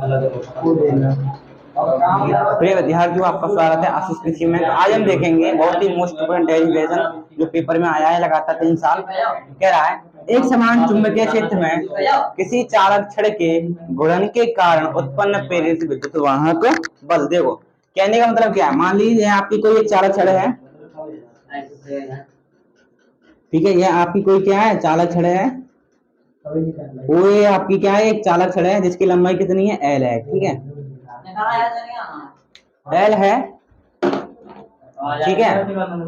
प्रिय विद्यार्थियों, आपका स्वागत है आशीष कृषि में। तो आज हम देखेंगे बहुत ही मोस्ट इम्पोर्टेंट एजुकेशन जो पेपर में आया है लगातार 3 साल। कह रहा है एक समान चुंबकीय क्षेत्र में किसी चालक छड़ के घूर्णन के कारण उत्पन्न प्रेरित विद्युत वाहक बल। देखो कहने का मतलब क्या है, मान लीजिए आपकी कोई एक चालक छड़ है, ठीक है, ये आपकी कोई क्या है, चालक छड़ है, वो ये आपकी क्या है, एक चालक छड़ है जिसकी लंबाई कितनी है, एल है, ठीक है, एल है, ठीक है।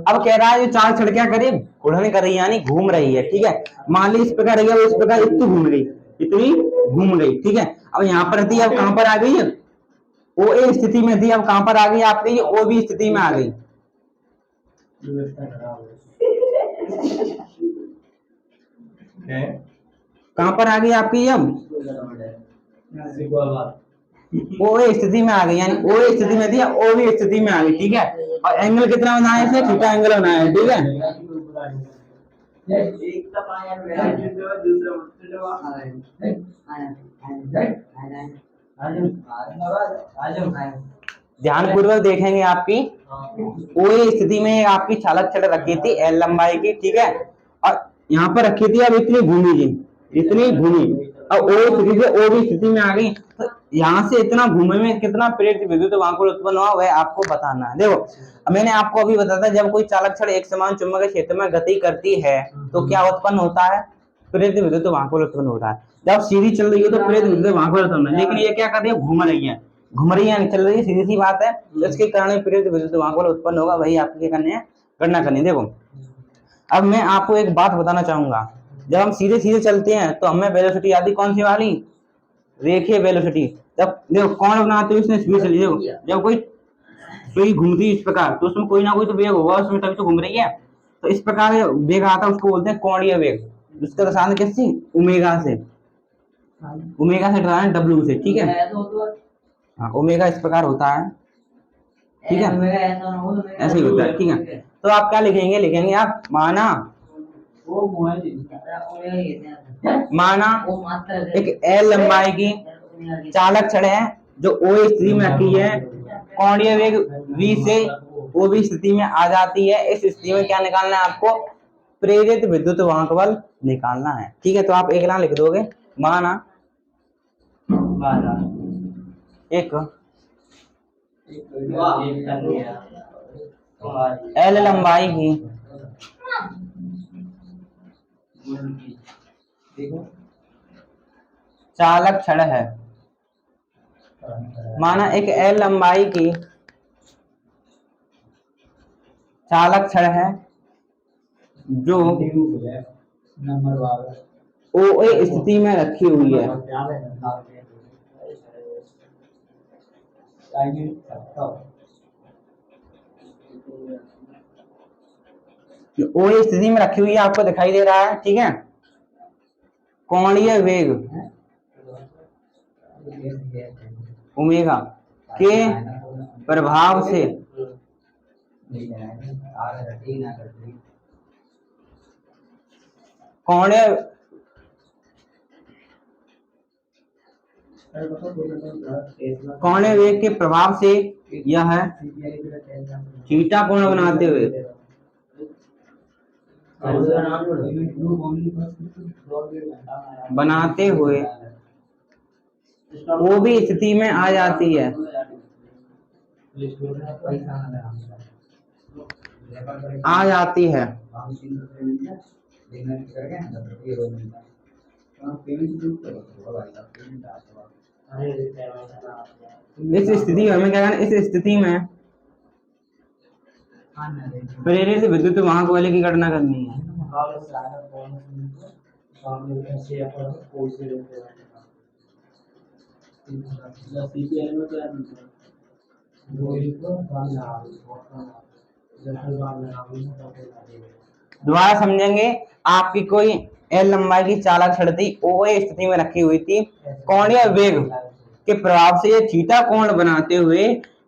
अब कह रहा है ये चालक छड़ क्या करे, घूर्णन कर रही है, यानी घूम रही है, ठीक है। मान ली इस प्रकार है, वो इस प्रकार इतनी घूम गई, इतनी घूम गई, ठीक है। अब यहाँ पर थी, अब कहां पर आ गई है, ओ ए स्थिति में थी, अब कहां पर आ गई आपकी, ओ बी स्थिति में आ गई। कहां पर आ गई आपकी, अब ओ ए स्थिति में आ गई, यानी ओ ए स्थिति में थी, ओ बी स्थिति में आ गई, ठीक है। और एंगल कितना बनाया है, थीटा एंगल बनाया है, ठीक है। ध्यान पूर्वक देखेंगे, आपकी ओ ए स्थिति में आपकी चालक छड़ रखी थी एल लंबाई की, ठीक है, और यहाँ पर रखी थी, अब इतनी घूमी जी, इतनी घूमी, अब ओ स्थिति से ओ बी स्थिति में आ गई, तो यहाँ से इतना घूमे में कितना प्रेरित विद्युत वाहक उत्पन्न हुआ वह आपको बताना है। देखो मैंने आपको अभी बताया था, जब कोई चालक छड़ एक समान चुंबकीय क्षेत्र में गति करती है तो क्या उत्पन्न होता है, प्रेरित विद्युत वाहक उत्पन्न होता है। जब सीधी चल रही है तो प्रेरित विद्युत वाहक उत्पन्न है, लेकिन ये क्या कर रही है, घूम रही है, घूम रही है, चल रही है, सीधी सी बात है, तो इसके कारण प्रेरित विद्युत वाहक उत्पन्न होगा, वही आपको क्या करने है, गणना करनी है। देखो अब मैं आपको एक बात बताना चाहूंगा, जब हम सीधे सीधे चलते हैं तो हमें वेलोसिटी आती कौन सी वाली, रेखीय वेलोसिटी। जब देखो कौन बनाते हैं, उसने स्पीड चली, देखो जब कोई सुई घूमती है इस प्रकार तो उसमें कोई ना कोई तो वेग होगा, उसमें तभी तो घूम रही है, तो इस प्रकार वेग आता है, उसको बोलते हैं कोणीय वेग। उसका दर्शान किससे, ओमेगा से, ओमेगा से डरा है डब्ल्यू से, ठीक है। हाँ ओमेगा इस प्रकार होता है, ठीक है, ऐसे ही होता है, ठीक है। तो आप क्या लिखेंगे, लिखेंगे आप माना, माना एक एल लंबाई की चालक छड़ है जो ओ स्थिति में रखी है, कोणीय वेग v से ओ बी स्थिति में आ जाती है। इस स्थिति में क्या निकालना है आपको, प्रेरित विद्युत वाहक बल निकालना है, ठीक है। तो आप एक लाइन लिख दोगे, माना एक एल लंबाई की चालक छड़ है, माना एक एल लंबाई की चालक छड़ है जो ओ ए स्थिति में रखी हुई है, ओ ए स्थिति में रखी हुई है, आपको दिखाई दे रहा है, ठीक है। कोणीय वेग ओमेगा के प्रभाव से कोणीय वेग के प्रभाव से यह थीटा कोण बनाते हुए वो भी स्थिति में आ जाती है, आ जाती है। इस स्थिति में हमें क्या करना, इस स्थिति में प्रेरित विद्युत वाहक बल की गणना करनी है। दोबारा समझेंगे, आपकी कोई एल लंबाई की चालक छड़ थी, ओ ए स्थिति में रखी हुई थी, कोणीय वेग के प्रभाव से ये थीटा कोण बनाते हुए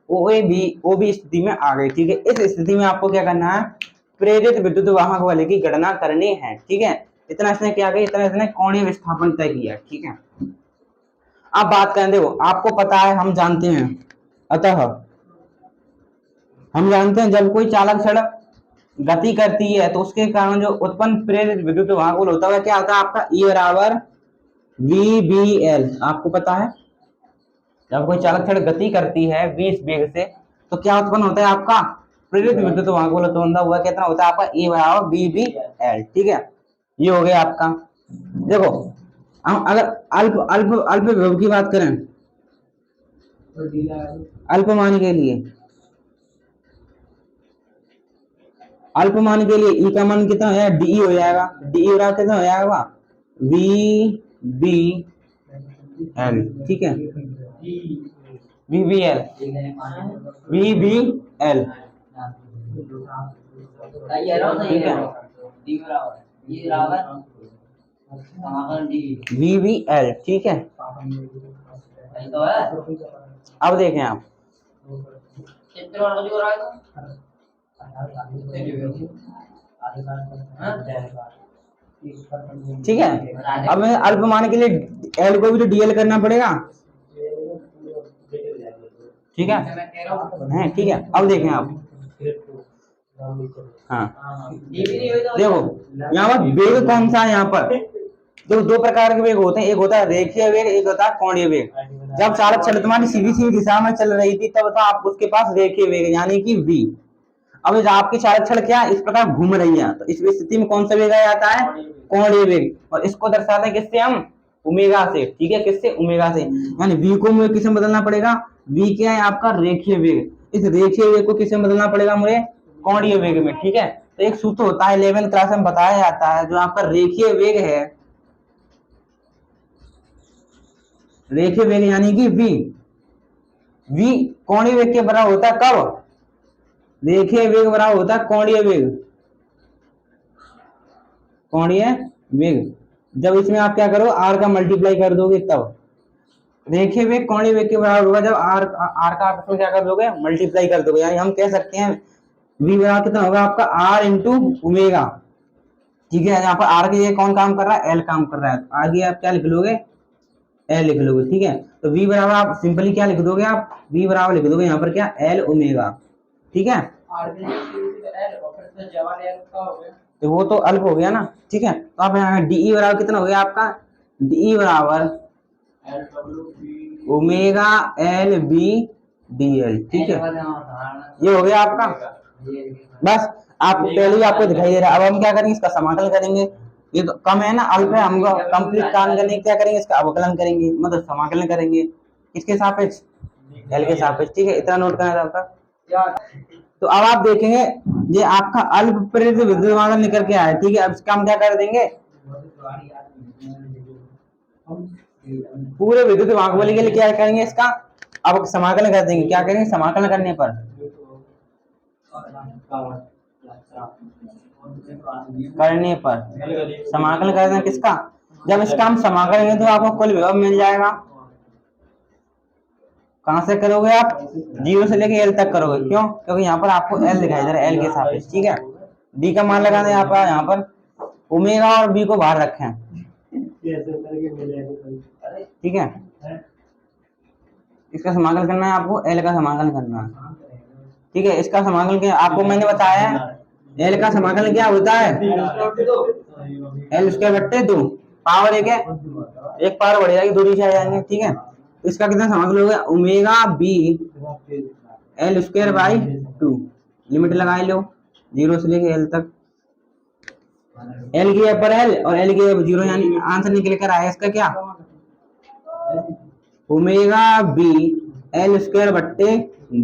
ओ बी स्थिति में आ गई, ठीक है। इस स्थिति में आपको क्या करना है, प्रेरित विद्युत वाहक बल की गणना करनी है, ठीक है। इतना इसने क्या किया, इतना इसने कोणीय विस्थापन तय किया, ठीक है। आप बात करें, देखो आपको पता है, हम जानते हैं, अतः हम जानते हैं जब कोई चालक छड़ गति करती है तो उसके कारण जो उत्पन्न प्रेरित विद्युत वाहक होता है क्या होता है आपका, E बराबर VBL। आपको पता है जब कोई चालक छड़ गति करती है 20 वेग से तो क्या उत्पन्न होता है आपका, प्रेरित विद्युत वाहक उत्पन्न हुआ कितना होता है आपका, E बराबर VBL। ठीक है, ये हो गया आपका। देखो हम अगर अल्प अल्प अल्प विभव की बात करें, अल्पमान के लिए, अल्पमान के लिए ई का मान कितना है, डी हो जाएगा, डी बराबर कितना हो जाएगा, VBL। ठीक है, VBL, VBL। ठीक है, VBL। ठीक है, अब देखें आप, ठीक है, अब मैं अल्पमान के लिए एल को भी तो डीएल करना पड़ेगा। ठीक है, ठीक है, अब देखें आप, हाँ देखो यहाँ पर वेग कौन सा है, यहाँ पर दो प्रकार के वेग होते हैं, एक होता है रेखीय वेग, एक होता है कोणीय वेग। जब चालक छड़ तुम्हारी सीधी सीधी दिशा में चल रही थी तब तो आप उसके पास रेखीय वेग यानी कि v। अब जब आपकी चालक छड़ क्या इस प्रकार घूम रही है तो इस स्थिति में कौन सा वेग आ जाता है, कोणीय वेग, और इसको दर्शाते हैं किससे, हम ओमेगा से। ठीक है, किससे, ओमेगा से, यानी v को किससे बदलना पड़ेगा, v क्या है आपका रेखीय वेग, इस रेखीय वेग को किससे बदलना पड़ेगा मुझे, कोणीय वेग में। ठीक है, तो एक सूत्र होता है 11वीं क्लास में बताया जाता है, जो आपका रेखीय वेग है, रेखीय वेग यानी कि v कोणीय वेग के बराबर होता है, कब, रेखीय वेग बराबर होता है कोणीय वेग, कोणीय वेग। जब इसमें आप क्या करो, r का मल्टीप्लाई कर दोगे तब रेखीय वेग कोणीय वेग के बराबर होगा, जब r का आप इसमें क्या कर दोगे, मल्टीप्लाई कर दोगे। यानी हम कह सकते हैं v बराबर कितना होगा आपका, r इंटू ओमेगा। ठीक है, यहाँ पर r के लिए कौन काम कर रहा है, l काम कर रहा है, आगे आप क्या लिख लोगे, l लिख लोगे। ठीक है, तो v बराबर आप सिंपली क्या लिख दोगे, आप v बराबर लिख दोगे यहाँ पर क्या, l ओमेगा। ठीक है, तो वो तो अल्प हो गया ना। ठीक है, तो आप यहाँ डी बराबर कितना हो गया आपका, डी बराबर omega l b d l. ठीक है, ये हो गया आपका। बस आपको पहले ही आपको दिखाई दे रहा है। अब हम क्या करेंगे, इसका समाकलन करेंगे, ये तो कम है ना, अल्प है, हम कंप्लीट काम करने क्या करेंगे, इसका अवकलन करेंगे, मतलब समाकलन करेंगे किसके सापेक्ष, एल के सापेक्ष। ठीक है, इतना नोट करना था आपका। तो अब आप देखेंगे ये आपका अल्प प्रेरित विद्युत वाहक निकल के आया। ठीक है, अब इसका हम क्या कर देंगे, पूरे विद्युत वाहक के लिए क्या करेंगे, इसका अब समाकलन कर देंगे। क्या करेंगे, समाकलन करने पर समाकलन कर देंगे किसका, जब इसका हम समाकलन करेंगे तो आपको कुल विभव मिल जाएगा। कहां से करोगे आप, 0 से लेके एल तक करोगे, क्यों, क्योंकि यहाँ पर आपको एल दिखाई दे रहा है, एल के सापेक्ष। ठीक है, डी का मान लगाना है यहाँ पर ओमेगा और बी को बाहर रखें। ठीक है, इसका समाकलन करना है आपको, एल का समाकलन करना है। ठीक है, इसका समाकलन क्या आपको मैंने बताया है, एल का समाकलन क्या होता है, एल स्क्वायर बट्टे 2, पावर एक है, एक पावर बढ़ जाएगी, 2 नीचे आ जाएंगे। ठीक है, इसका कितना समाकलन हो गया, omega b l square by 2, limit लगा लो 0 से लेके एल तक, एल की पर एल और एल की 0, यानी आंसर निकल कर आया इसका क्या, ओमेगा बी एल स्क्वायर बट्टे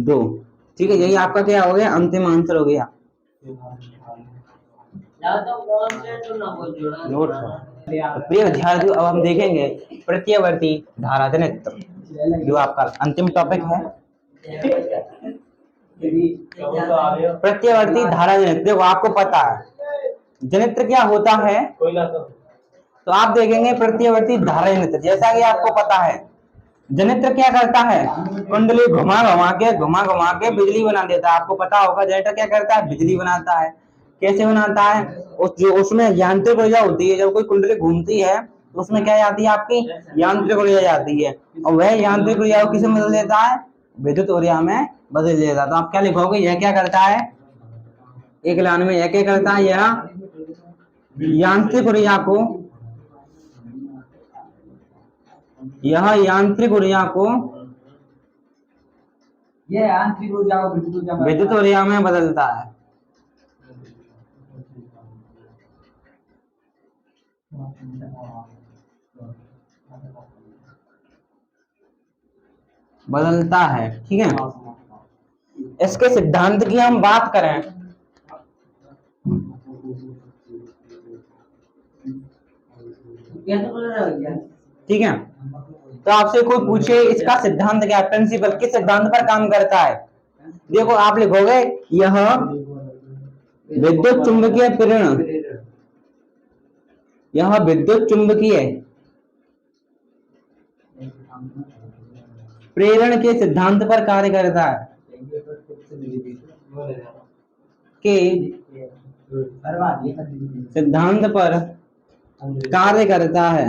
2। ठीक है, यही आपका क्या हो गया, अंतिम आंसर हो गया। नोट प्रिय विद्यार्थियों, अब हम देखेंगे प्रत्यावर्ती धारा जनित्र, जो आपका अंतिम टॉपिक है। प्रत्यावर्ती धारा जनित्र, देखो आपको पता है जनित्र क्या होता है, तो आप देखेंगे प्रत्यावर्ती धारा जनित्र, जैसा कि आपको पता है जनित्र क्या करता है, कुंडली घुमा घुमा के बिजली बना देता है। आपको पता होगा जनरेटर क्या करता है, बिजली बनाता है। कैसे बनाता है, उसमें यांत्रिक ऊर्जा होती है, जब कोई कुंडली घूमती है तो उसमें क्या जाती है आपकी यांत्रिक ऊर्जा जाती है, और वह यांत्रिक ऊर्जा को किसे बदल देता है, विद्युत ऊर्जा में बदल देता है। तो आप क्या लिखोगे, यह क्या करता है, एक लाइन में यह क्या करता है, यह यांत्रिक ऊर्जा को, यह यांत्रिक ऊर्जा को विद्युत ऊर्जा में बदलता है। बदलता है, ठीक है। इसके सिद्धांत की हम बात करें, ठीक है, तो आपसे कोई पूछे इसका सिद्धांत क्या है, प्रिंसिपल किस सिद्धांत पर काम करता है, देखो आप लिखोगे यह विद्युत चुंबकीय प्रेरण, यह विद्युत चुंबकीय प्रेरण के सिद्धांत पर कार्य करता है, के सिद्धांत पर कार्य करता है।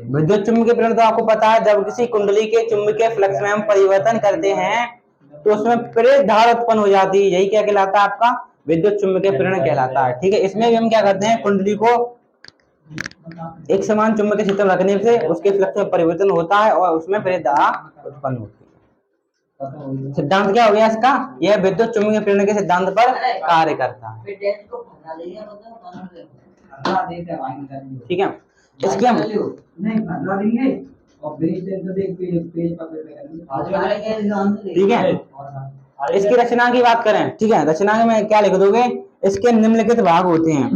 विद्युत चुंबकीय प्रेरण तो आपको पता है, जब किसी कुंडली के चुंबकीय फ्लक्स में हम परिवर्तन करते हैं तो उसमें प्रेरित धारा उत्पन्न हो जाती है, यही क्या कहलाता है, आपका विद्युत चुंबकीय प्रेरण कहलाता है, ठीक है। इसमें भी हम क्या करते हैं, कुंडली को एक समान चुंबकीय क्षेत्र रखने से उसके फ्लक्स में परिवर्तन होता है और उसमें प्रेरित धारा उत्पन्न होती है। सिद्धांत क्या हो गया इसका, यह विद्युत चुंबकीय प्रेरण के सिद्धांत पर कार्य करता है, ठीक है। इसकी हम ठीक है, इसकी रचना की बात करें, ठीक है, रचना में क्या लिख दोगे, इसके निम्नलिखित भाग होते हैं,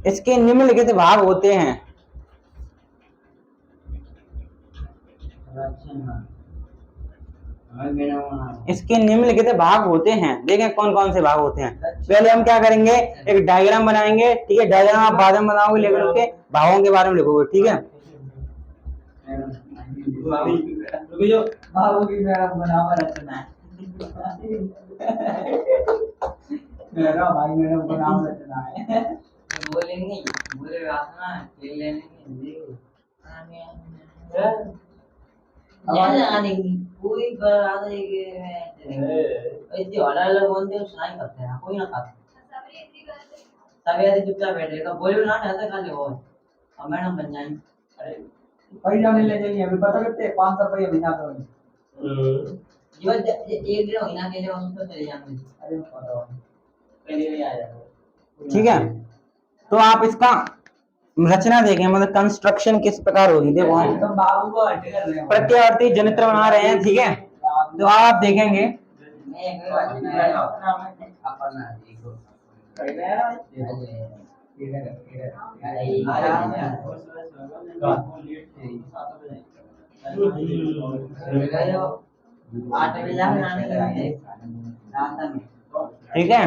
इसके निम्नलिखित भाग होते हैं, इसके निम्नलिखित भाग होते हैं, देखें कौन कौन से भाग होते हैं। पहले हम क्या करेंगे, एक डायग्राम बनाएंगे, ठीक है, डायग्राम आप बाद में बनाओगे लेकिन उसके भागों के बारे में लिखोगे, ठीक है। मेरा भाई मेरा नाम रचना है, बोलेंगे बोले रचना ले लेंगे कोई बता देंगे ऐसे अलग-अलग बोलते हैं, सुनाई करते हैं, कोई ना खाता सब ऐसे चुपचाप बैठेगा, बोलो ना ऐसा खा ले हो और मैडम बन जाएंगे। अरे भाई जाने ले जाएंगे, अभी पता करते 500 रुपये महीना का ये एक दिन महीना के लिए उसको चले जाएंगे, अरे पहले ही आ जाएगा, ठीक है। तो आप इसका रचना देखें, मतलब कंस्ट्रक्शन किस प्रकार होगी, देखो प्रत्यावर्ती जनित्र बना रहे हैं, ठीक है, तो आप देखेंगे ठीक है,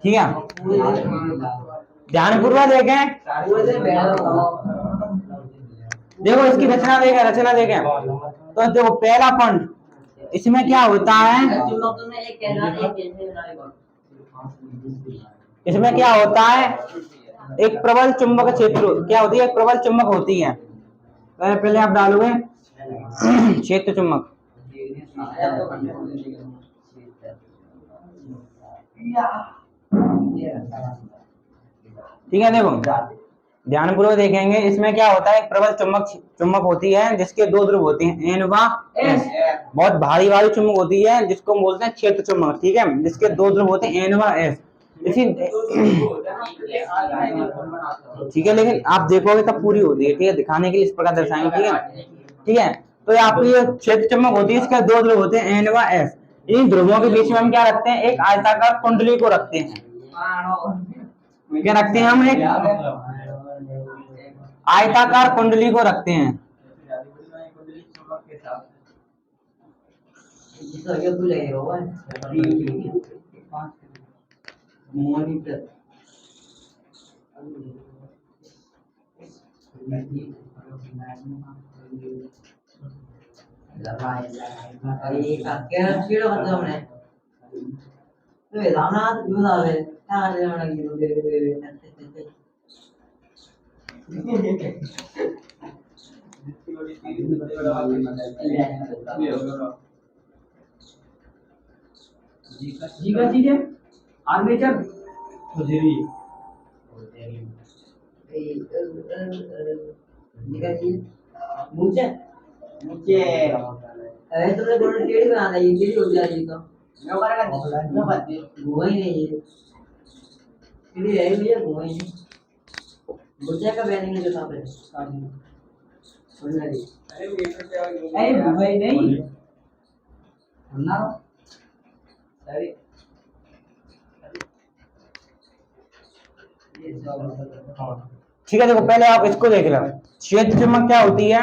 ठीक है, ध्यानपूर्वक देखें, देखो इसकी रचना देखें, रचना देखें, तो देखो पहला पॉइंट, इसमें क्या होता है, इसमें क्या होता है, एक प्रबल चुंबक क्षेत्र क्या होती है, एक प्रबल चुंबक होती है, पहले आप डालोगे क्षेत्र चुंबक, ठीक है। देखो ध्यानपूर्वक देखेंगे, इसमें क्या होता है, एक प्रबल चुंबक होती है जिसके दो ध्रुव होते हैं N व S, बहुत भारी वाली चुंबक होती है जिसको हम बोलते हैं क्षेत्र चुंबक, ठीक है, जिसके दो ध्रुव होते हैं N व S, इसी ठीक है, लेकिन आप देखोगे तब पूरी होती है, ठीक है, दिखाने के लिए इस प्रकार दर्शाएंगे, ठीक है, ठीक है। तो आपकी ये क्षेत्र चुंबक होती है, इसके दो ध्रुव होते हैं N व S, इन ध्रुवों के बीच में हम क्या रखते हैं, एक आयताकार कुंडली को रखते हैं, क्या रखते हैं हम, एक आयताकार कुंडली को रखते हैं। आर्मेचर मुझे मुझे अरे तुमने बोला टेढ़ी बना दी, टेढ़ी हो जाएगी तो मैं करेगा ना बात हुआ ही नहीं है, टेढ़ी है भैया, हुआ ही नहीं। मुझे का बैनिंग है जो था पे अरे भाई नहीं ना अरे ठीक है। देखो पहले आप इसको देख लो, क्षेत्र चुंबक क्या होती है,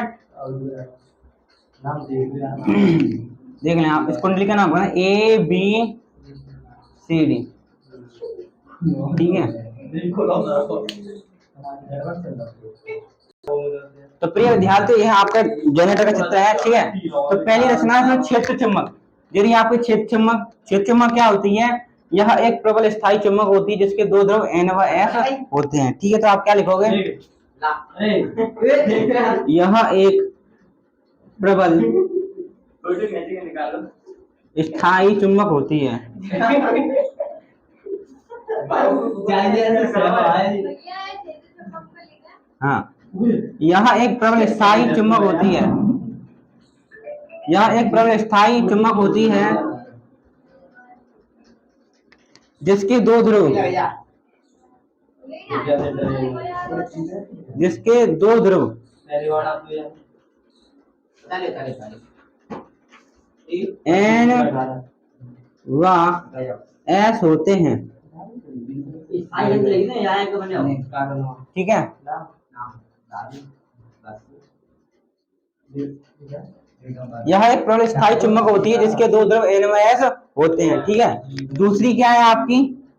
देख लें आप। इस कुंडली का नाम है ए बी सी डी, ठीक है। तो प्रिय विद्यार्थी यह आपका जनरेटर का चित्र है, ठीक है। तो पहली रचना है क्षेत्र चुंबक। यदि आपके क्षेत्र चुंबक क्या होती है, यह एक प्रबल स्थायी चुंबक होती है जिसके दो ध्रुव N व S होते हैं, ठीक है। तो आप क्या लिखोगे, यह एक प्रबल स्थायी चुंबक होती है, हाँ। यह एक प्रबल स्थायी चुंबक होती है, यह एक प्रबल स्थायी चुंबक होती है जिसके दो ध्रुव N व S होते हैं, ठीक है। यह एक प्रबल स्थायी चुंबक होती है जिसके दो ध्रुव N व S होते हैं, ठीक है। दूसरी क्या है आपकी,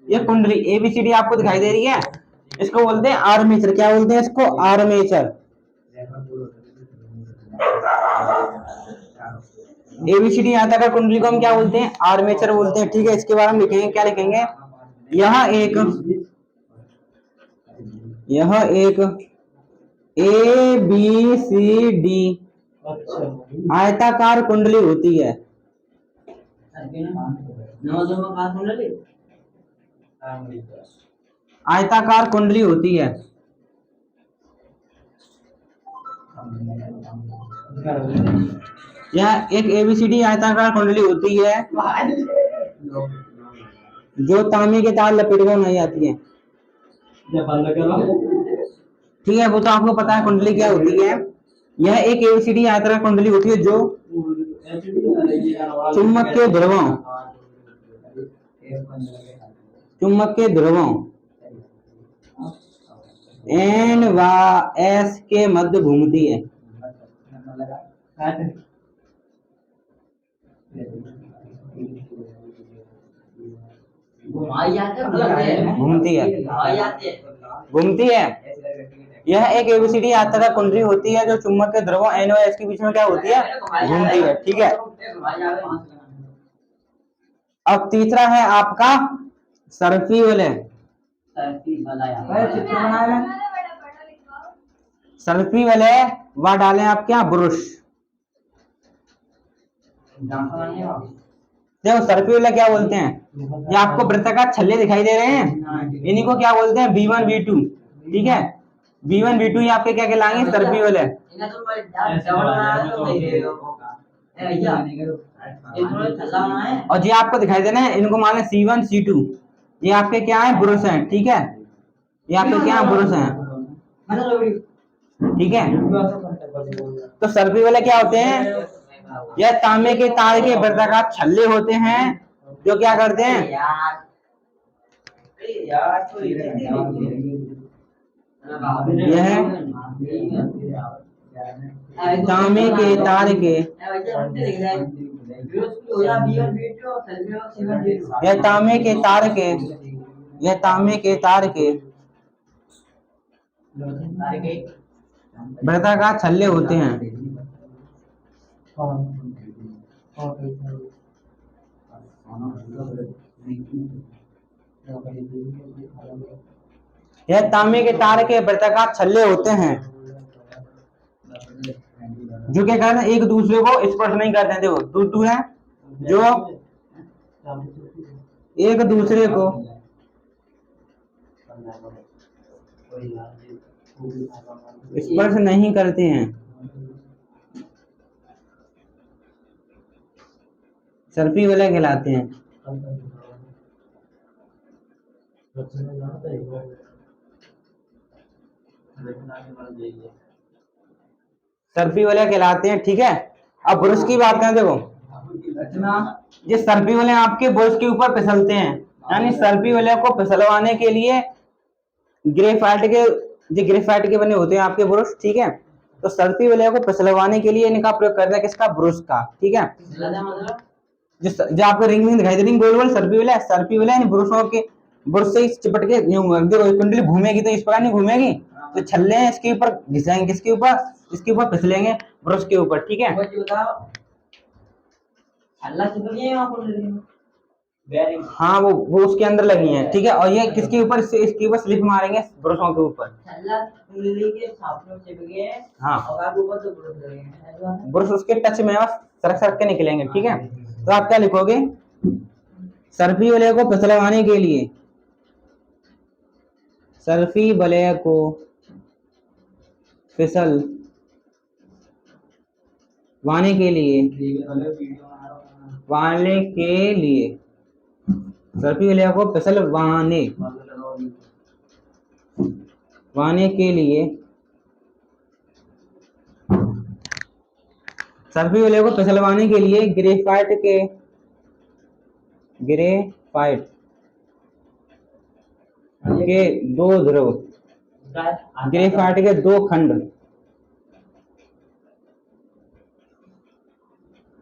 ये कुंडली ABCD आपको दिखाई दे रही है, इसको बोलते हैं आर्मेचर। क्या बोलते हैं इसको, आर्मेचर। ABCD आयताकार कुंडली को हम क्या बोलते हैं, आर्मेचर बोलते हैं, ठीक है। इसके बारे में लिखेंगे, क्या लिखेंगे, यह एक ABCD आयताकार कुंडली होती है, आयताकार कुंडली होती है। यह एक ABCD आयताकार कुंडली होती है जो तांबे के तार लपेट कर बनाई जाती है, ठीक है। वो तो आपको पता है कुंडली क्या होती है। यह एक ABCD आयताकार कुंडली होती है जो चुंबक के ध्रुवों N व S के मध्य घूमती है, घूमती है। यह एक ABCD आयताकार कुंडली होती है जो चुंबक के ध्रुवों N व S के बीच में क्या होती है, घूमती है, ठीक है। अब तीसरा है आपका सर्फी वलय। सर्फी वलय व डालें आप क्या, ब्रुश। देखो सर्फी वलय क्या बोलते हैं, ये आपको वृत्ताकार छल्ले दिखाई दे रहे हैं, इन्हीं को क्या बोलते हैं, B1 B2, ठीक है। B1 B2 ये आपके क्या कहलाएंगे, सर्फी वलय। और ये आपको दिखाई देना है, इनको मान लें C1 C2, ये आपके क्या है, ब्रुश हैं, ठीक है। ये आपके क्या है, ब्रुश हैं, ठीक है। तो सर्फी वलय क्या होते हैं, यह तांबे के तार के वृत्ताकार छल्ले होते हैं जो क्या करते हैं, यह तांबे के तार के, यह तांबे के तार के, यह तांबे के तार के वृत्ताकार छल्ले होते हैं। यह तांबे के तार के वृत्ताकार छल्ले होते हैं जो क्या करते हैं, एक दूसरे को स्पर्श नहीं करते हैं। देखो तू है जो एक दूसरे को स्पर्श नहीं करते हैं, सर्पी वलय कहलाते हैं। सर्पी वलय कहलाते हैं, ठीक है। अब ब्रश की बात करें, देखो ये सर्पी वलय आपके ब्रश के ऊपर फिसलते हैं, यानी सर्पी वलय को फिसलवाने के लिए ग्रेफाइट के बने होते हैं आपके ब्रश, ठीक है। तो सर्पी वलय को फिसलवाने के लिए इनका प्रयोग करते हैं किसका, ब्रश का, ठीक है। जो आपको रिंग दिखाई दे रही गोल गोल सर्पी वलय ब्रशों के ब्रश से चिपट के कुंडली घूमेगी तो इस प्रकार नहीं घूमेगी, तो छल्ले हैं इसके ऊपर घिसाएंगे, किसके ऊपर, इसके ऊपर फिसलेंगे ब्रश के ऊपर, ठीक है। हाँ वो उसके अंदर लगी हैं, ठीक है। और ये किसके ऊपर, इसके ऊपर स्लिप मारेंगे ब्रशों के ऊपर। हाँ ब्रश उसके टच में सरक सरक के निकलेंगे, ठीक है। तो आप क्या लिखोगे, सर्पी वलय को फिसलवाने के लिए, सर्पी वलय को फिसलवाने के लिए, सर्पी वलय को फिसलवाने के लिए, सर्पी वलय को फिसलवाने के लिए ग्रेफाइट के दो ध्रुव, ग्रेफाइट के दो खंड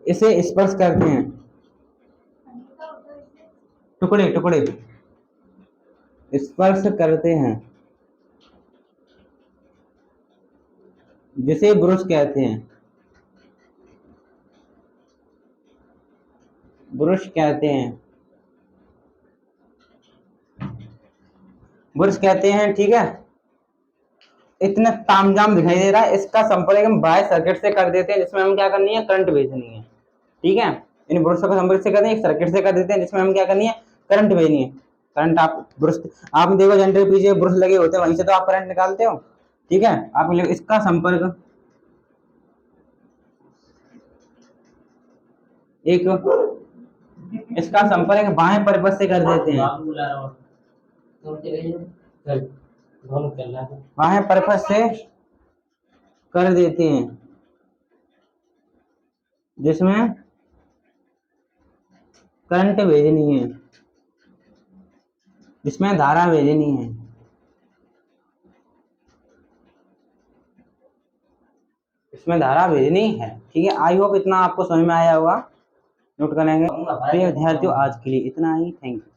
इसे स्पर्श करते हैं, टुकड़े स्पर्श करते हैं, जिसे ब्रश कहते हैं, ब्रश कहते हैं, ठीक है। इतना तामझाम दिखाई दे रहा है, इसका संपर्क हम बाह्य सर्किट से कर देते हैं, जिसमें हम क्या करनी है, करंट भेजनी है, ठीक है। इन ब्रशों का संपर्क से करते हैं, एक सर्किट से कर देते हैं, जिसमें हम क्या करनी है, करंट भेजनी है। करंट आप ब्रश, आप देखो जनरेटर पीछे ब्रश लगे होते हैं, वहीं से तो आप करंट निकालते हो, ठीक है। आप इसका संपर्क बाह्य परिपथ से कर देते हैं, बाह्य परिपथ से कर देते हैं, जिसमें करंट भेजनी है, जिसमें धारा भेजनी है, इसमें धारा भेजनी है, ठीक है। आई होप इतना आपको समझ में आया होगा, नोट करेंगे। प्रिय विद्यार्थियों, आज के लिए इतना ही, थैंक यू।